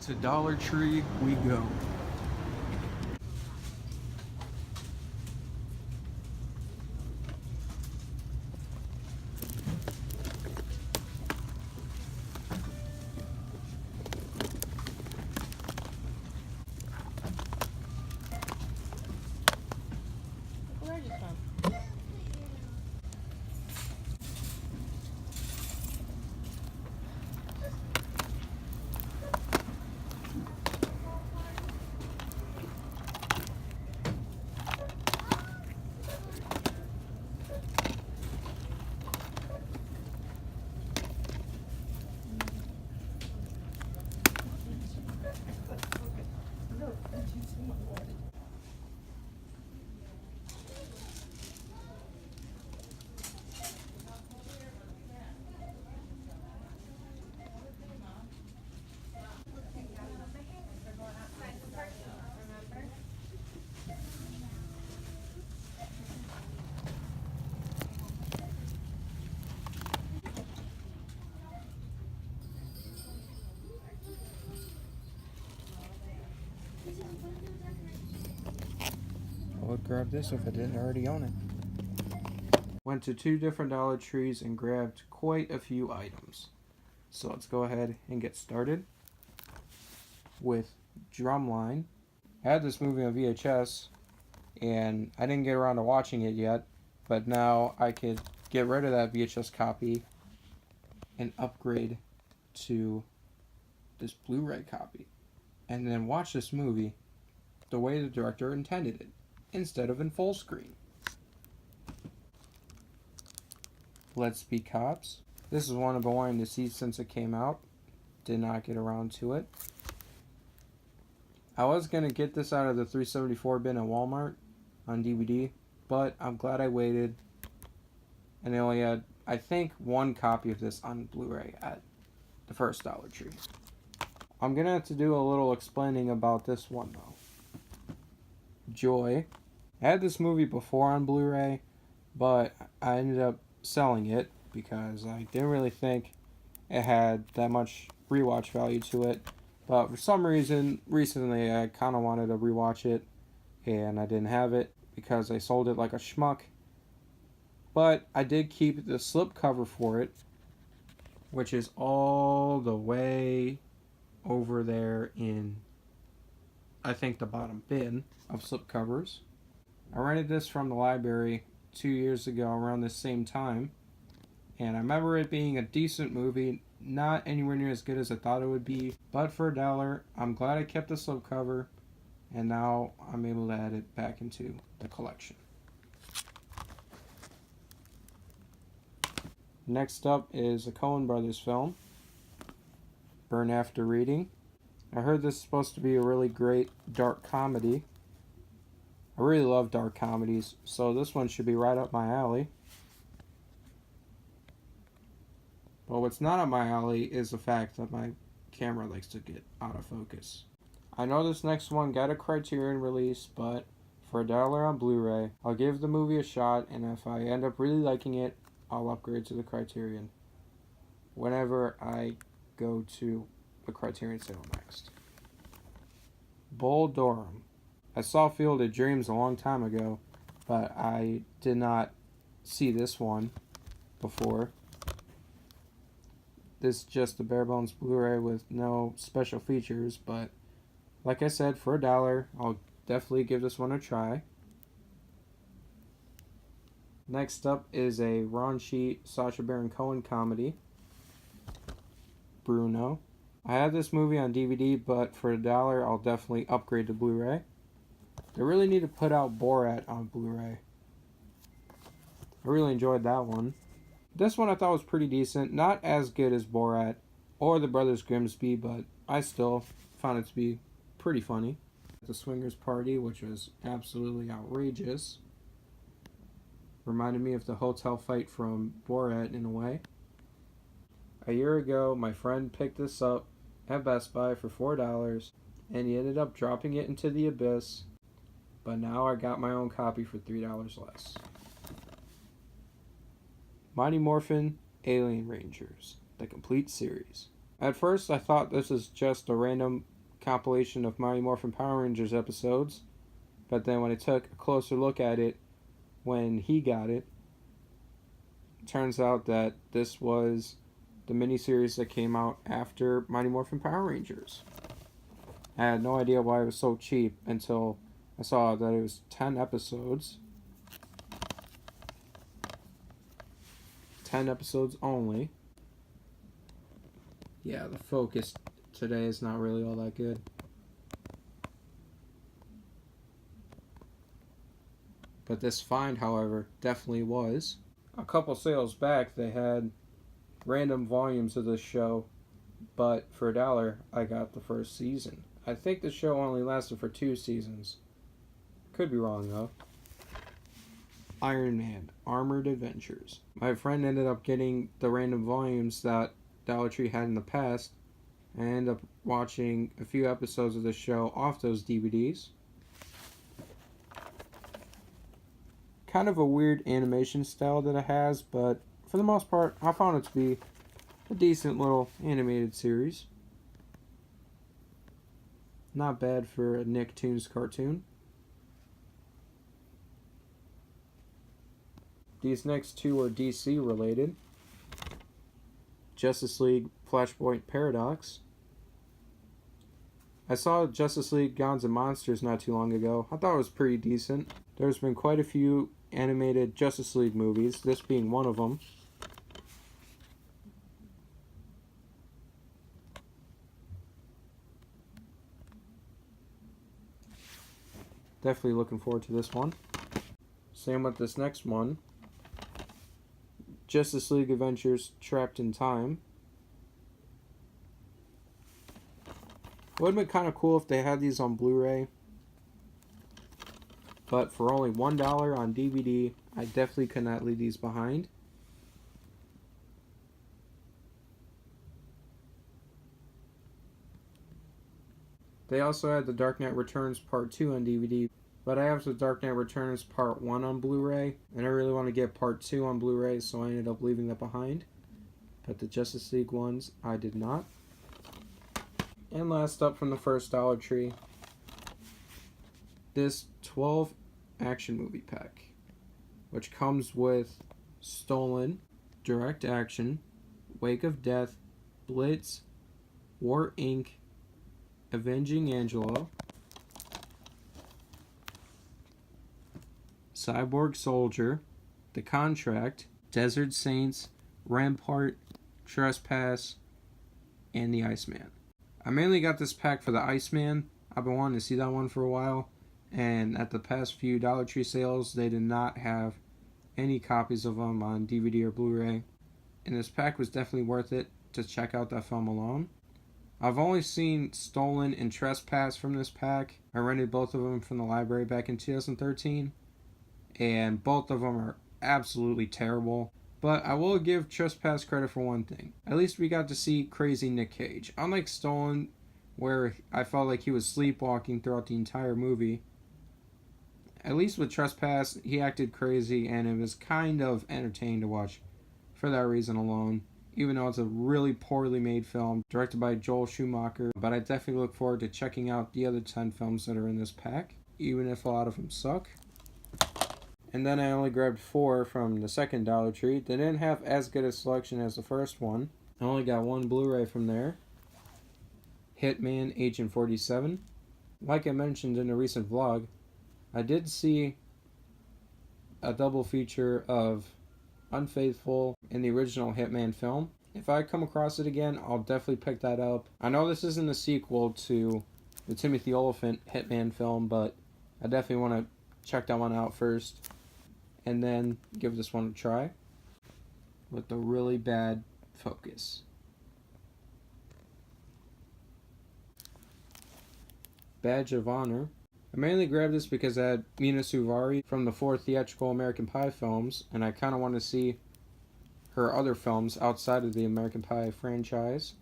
To Dollar Tree we go. Where are you from? I would grab this if I didn't already own it. Went to 2 different Dollar Trees and grabbed quite a few items. So let's go ahead and get started with Drumline. I had this movie on VHS and I didn't get around to watching it yet, but now I could get rid of that VHS copy and upgrade to this Blu-ray copy and then watch this movie the way the director intended it, instead of in full screen. Let's Be Cops. This is one I've been wanting to see since it came out. Did not get around to it. I was going to get this out of the 374 bin at Walmart on DVD, but I'm glad I waited. And they only had, I think, 1 copy of this on Blu-ray at the first Dollar Tree. I'm going to have to do a little explaining about this one though. Joy. I had this movie before on Blu-ray, but I ended up selling it because I didn't really think it had that much rewatch value to it. But for some reason, recently I kind of wanted to rewatch it, and I didn't have it because I sold it like a schmuck. But I did keep the slipcover for it, which is all the way over there in, I think, the bottom bin of slipcovers. I rented this from the library 2 years ago around the same time, and I remember it being a decent movie, not anywhere near as good as I thought it would be, but for $1, I'm glad I kept the slipcover, and now I'm able to add it back into the collection. Next up is a Coen Brothers film, Burn After Reading. I heard this is supposed to be a really great dark comedy. I really love dark comedies, so this one should be right up my alley. But what's not up my alley is the fact that my camera likes to get out of focus. I know this next one got a Criterion release, but for $1 on Blu-ray, I'll give the movie a shot, and if I end up really liking it, I'll upgrade to the Criterion whenever I go to the Criterion sale next. Bull Durham. I saw Field of Dreams a long time ago, but I did not see this one before. This is just the bare bones Blu-ray with no special features, but like I said, for $1, I'll definitely give this one a try. Next up is a raunchy Sacha Baron Cohen comedy, Bruno. I have this movie on DVD, but for $1, I'll definitely upgrade to Blu-ray. They really need to put out Borat on Blu-ray. I really enjoyed that one. This one I thought was pretty decent. Not as good as Borat or The Brothers Grimsby, but I still found it to be pretty funny. The Swingers Party, which was absolutely outrageous. Reminded me of the hotel fight from Borat in a way. A year ago, my friend picked this up at Best Buy for $4, and he ended up dropping it into the abyss. But now I got my own copy for $3 less. Mighty Morphin Alien Rangers, the complete series. At first, I thought this was just a random compilation of Mighty Morphin Power Rangers episodes, but then when I took a closer look at it when he got it, turns out that this was the miniseries that came out after Mighty Morphin Power Rangers. I had no idea why it was so cheap until I saw that it was 10 episodes. 10 episodes only. Yeah, the focus today is not really all that good. But this find, however, definitely was. A couple sales back, they had random volumes of this show, but for $1, I got the first season. I think the show only lasted for 2 seasons. Could be wrong, though. Iron Man, Armored Adventures. My friend ended up getting the random volumes that Dollar Tree had in the past, and I ended up watching a few episodes of the show off those DVDs. Kind of a weird animation style that it has, but for the most part, I found it to be a decent little animated series. Not bad for a Nicktoons cartoon. These next two are DC related. Justice League Flashpoint Paradox. I saw Justice League Gods and Monsters not too long ago. I thought it was pretty decent. There's been quite a few animated Justice League movies, this being one of them. Definitely looking forward to this one. Same with this next one. Justice League Adventures Trapped in Time. It would have been kind of cool if they had these on Blu-ray. But for only $1 on DVD, I definitely could not leave these behind. They also had The Dark Knight Returns Part 2 on DVD, but I have The Dark Knight Returns Part 1 on Blu-ray, and I really want to get Part 2 on Blu-ray, so I ended up leaving that behind. But the Justice League ones, I did not. And last up from the first Dollar Tree, this 12 action movie pack, which comes with Stolen, Direct Action, Wake of Death, Blitz, War Inc., Avenging Angelo, Cyborg Soldier, The Contract, Desert Saints, Rampart, Trespass, and The Iceman. I mainly got this pack for The Iceman. I've been wanting to see that one for a while, and at the past few Dollar Tree sales, they did not have any copies of them on DVD or Blu-ray, and this pack was definitely worth it to check out that film alone. I've only seen Stolen and Trespass from this pack. I rented both of them from the library back in 2013, and both of them are absolutely terrible. But I will give Trespass credit for one thing. At least we got to see crazy Nick Cage. Unlike Stolen, where I felt like he was sleepwalking throughout the entire movie, at least with Trespass, he acted crazy, and it was kind of entertaining to watch for that reason alone. Even though it's a really poorly made film, directed by Joel Schumacher. But I definitely look forward to checking out the other 10 films that are in this pack, even if a lot of them suck. And then I only grabbed 4 from the second Dollar Tree. They didn't have as good a selection as the first one. I only got 1 Blu-ray from there. Hitman Agent 47. Like I mentioned in a recent vlog, I did see a double feature of Unfaithful in the original Hitman film. If I come across it again, I'll definitely pick that up. I know this isn't a sequel to the Timothy Olyphant Hitman film, but I definitely want to check that one out first and then give this one a try with the really bad focus. Badge of Honor. I mainly grabbed this because I had Mina Suvari from the 4 theatrical American Pie films, and I kind of want to see her other films outside of the American Pie franchise.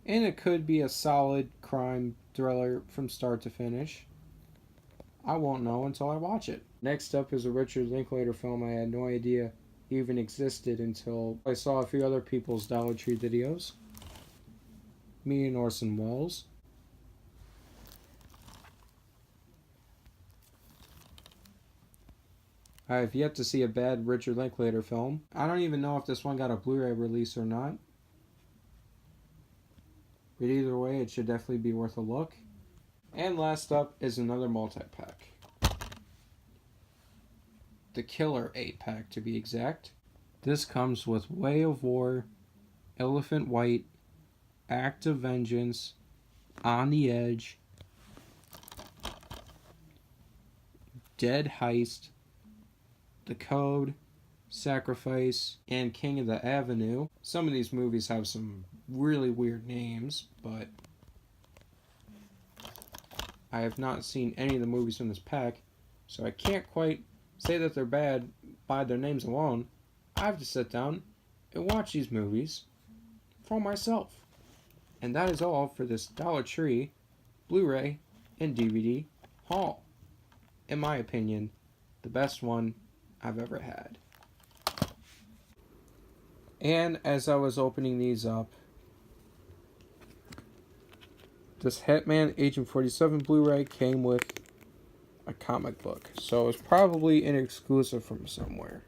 And it could be a solid crime thriller from start to finish. I won't know until I watch it. Next up is a Richard Linklater film I had no idea even existed until I saw a few other people's Dollar Tree videos. Me and Orson Welles. I have yet to see a bad Richard Linklater film. I don't even know if this one got a Blu-ray release or not. But either way, it should definitely be worth a look. And last up is another multi-pack. The Killer 8-pack to be exact. This comes with Way of War, Elephant White, Act of Vengeance, On the Edge, Dead Heist, The Code, Sacrifice, and King of the Avenue. Some of these movies have some really weird names, but I have not seen any of the movies from this pack, so I can't quite say that they're bad by their names alone. I have to sit down and watch these movies for myself. And that is all for this Dollar Tree Blu-ray and DVD haul. In my opinion, the best one I've ever had. And as I was opening these up, this Hitman Agent 47 Blu-ray came with a comic book. So it's probably an exclusive from somewhere.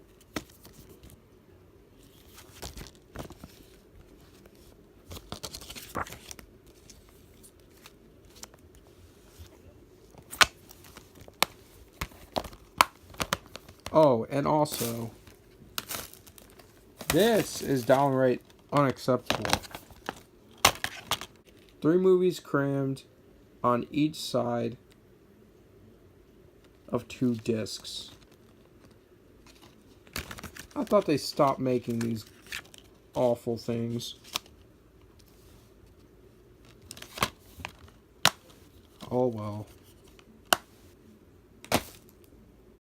Oh, and also, this is downright unacceptable. 3 movies crammed on each side of 2 discs. I thought they stopped making these awful things. Oh well.